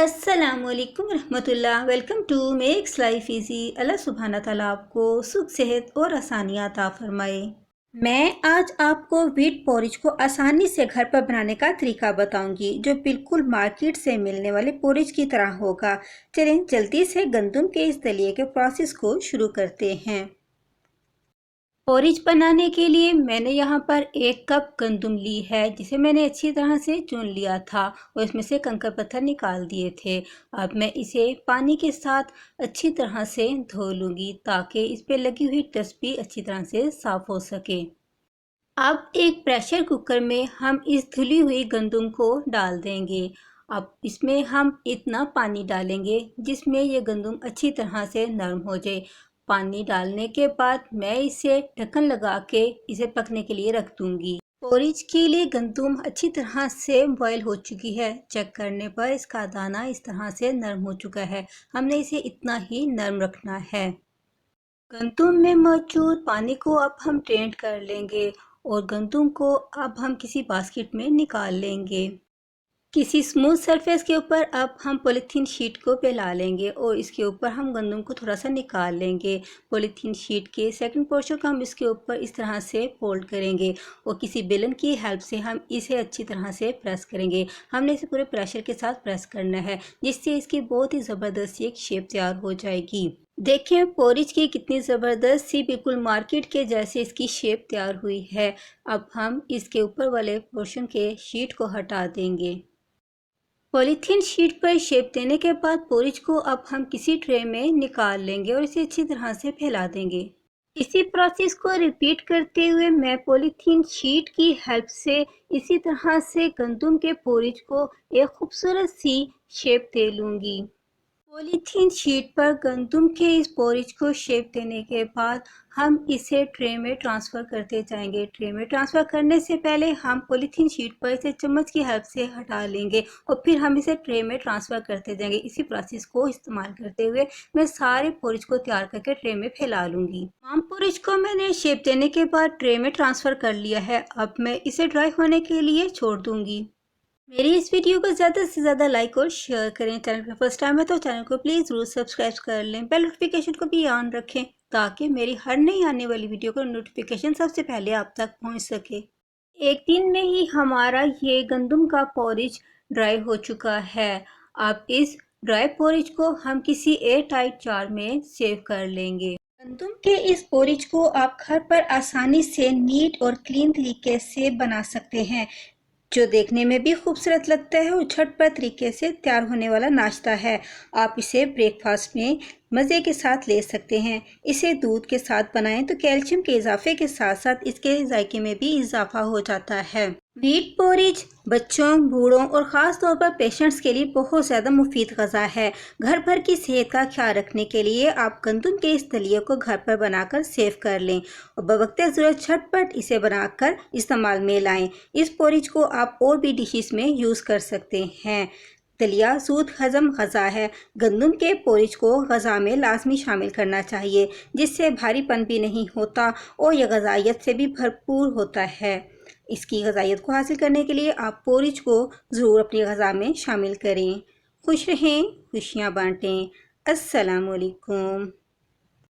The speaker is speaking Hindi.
अस्सलामुअलैकुम रहमतुल्लाह। Welcome to makes life easy. अल्लाह सुब्हाना ताला आपको सुख सेहत और आसानियाँ अता फरमाए। मैं आज आपको व्हीट पोरिज को आसानी से घर पर बनाने का तरीका बताऊंगी जो बिल्कुल मार्केट से मिलने वाले पोरिज की तरह होगा। चलें जल्दी से गंदम के इस दलिए के प्रोसेस को शुरू करते हैं। पोरिज बनाने के लिए मैंने यहाँ पर 1 कप गंदम ली है जिसे मैंने अच्छी तरह से चुन लिया था और इसमें से कंकर पत्थर निकाल दिए थे। अब मैं इसे पानी के साथ अच्छी तरह से धो लूँगी ताकि इस पे लगी हुई डस्ट भी अच्छी तरह से साफ़ हो सके। अब एक प्रेशर कुकर में हम इस धुली हुई गंदम को डाल देंगे। अब इसमें हम इतना पानी डालेंगे जिसमें ये गंदम अच्छी तरह से नरम हो जाए। पानी डालने के बाद मैं इसे ढक्कन लगा के इसे पकने के लिए रख दूंगी। पोरिज के लिए गंदम अच्छी तरह से बॉयल हो चुकी है। चेक करने पर इसका दाना इस तरह से नरम हो चुका है। हमने इसे इतना ही नरम रखना है। गंदम में मौजूद पानी को अब हम ड्रेन कर लेंगे और गंदम को अब हम किसी बास्केट में निकाल लेंगे। किसी स्मूथ सरफेस के ऊपर अब हम पॉलीथीन शीट को फैला लेंगे और इसके ऊपर हम गंदम को थोड़ा सा निकाल लेंगे। पॉलीथीन शीट के सेकंड पोर्शन को हम इसके ऊपर इस तरह से फोल्ड करेंगे और किसी बेलन की हेल्प से हम इसे अच्छी तरह से प्रेस करेंगे। हमने इसे पूरे प्रेशर के साथ प्रेस करना है जिससे इसकी बहुत ही ज़बरदस्त एक शेप तैयार हो जाएगी। देखें पोरिज की कितनी ज़बरदस्त सी बिल्कुल मार्केट के जैसे इसकी शेप तैयार हुई है। अब हम इसके ऊपर वाले पोर्शन के शीट को हटा देंगे। पॉलीथीन शीट पर शेप देने के बाद पोरिज को अब हम किसी ट्रे में निकाल लेंगे और इसे अच्छी तरह से फैला देंगे। इसी प्रोसेस को रिपीट करते हुए मैं पॉलीथीन शीट की हेल्प से इसी तरह से गंदम के पोरिज को एक खूबसूरत सी शेप दे लूँगी। पॉलीथीन शीट पर गंदम के इस पोरिज को शेप देने के बाद हम इसे ट्रे में ट्रांसफ़र करते जाएंगे। ट्रे में ट्रांसफ़र करने से पहले हम पॉलीथीन शीट पर इसे चम्मच की हेल्प से हटा लेंगे और फिर हम इसे ट्रे में ट्रांसफ़र करते जाएंगे। इसी प्रोसेस को इस्तेमाल करते हुए मैं सारे पोरिज को तैयार करके ट्रे में फैला लूँगी। तमाम पोरिज को मैंने शेप देने के बाद ट्रे में ट्रांसफ़र कर लिया है। अब मैं इसे ड्राई होने के लिए छोड़ दूँगी। मेरी इस वीडियो को ज़्यादा से ज़्यादा लाइक और शेयर करें। चैनल पर फर्स्ट टाइम है तो चैनल को प्लीज़ ज़रूर सब्सक्राइब कर लें। बेल नोटिफिकेशन को भी ऑन रखें ताकि मेरी हर नई आने वाली वीडियो का नोटिफिकेशन सबसे पहले आप तक पहुंच सके। एक दिन में ही हमारा ये गंदम का पोरिज ड्राई हो चुका है। अब इस ड्राई पोरिज को हम किसी एयर टाइट जार में सेव कर लेंगे। गंदम के इस पोरिज को आप घर पर आसानी से नीट और क्लीन तरीके से बना सकते हैं जो देखने में भी खूबसूरत लगता है और झटपट तरीके से तैयार होने वाला नाश्ता है। आप इसे ब्रेकफास्ट में मज़े के साथ ले सकते हैं। इसे दूध के साथ बनाएं तो कैल्शियम के इजाफे के साथ साथ इसके जायके में भी इजाफा हो जाता है। व्हीट पोरिज बच्चों, बूढ़ों और ख़ास तौर पर पेशेंट्स के लिए बहुत ज़्यादा मुफीद ग़ज़ा है। घर भर की सेहत का ख्याल रखने के लिए आप गंदम के इस दलिए को घर पर बनाकर सेव कर लें और बवक्ते ज़रूरत झटपट इसे बनाकर इस्तेमाल में लाएं। इस पोरिज को आप और भी डिशेस में यूज़ कर सकते हैं। दलिया सूद हज़म ग़ज़ा है। गंदम के पोरिज को ग़ज़ा में लाजमी शामिल करना चाहिए जिससे भारीपन भी नहीं होता और यह ग़ज़ाइयत से भी भरपूर होता है। इसकी ग़ज़ाइयत को हासिल करने के लिए आप पोरिज को ज़रूर अपनी ग़ज़ा में शामिल करें। खुश रहें, खुशियाँ बांटें। अस्सलामुअलैकुम।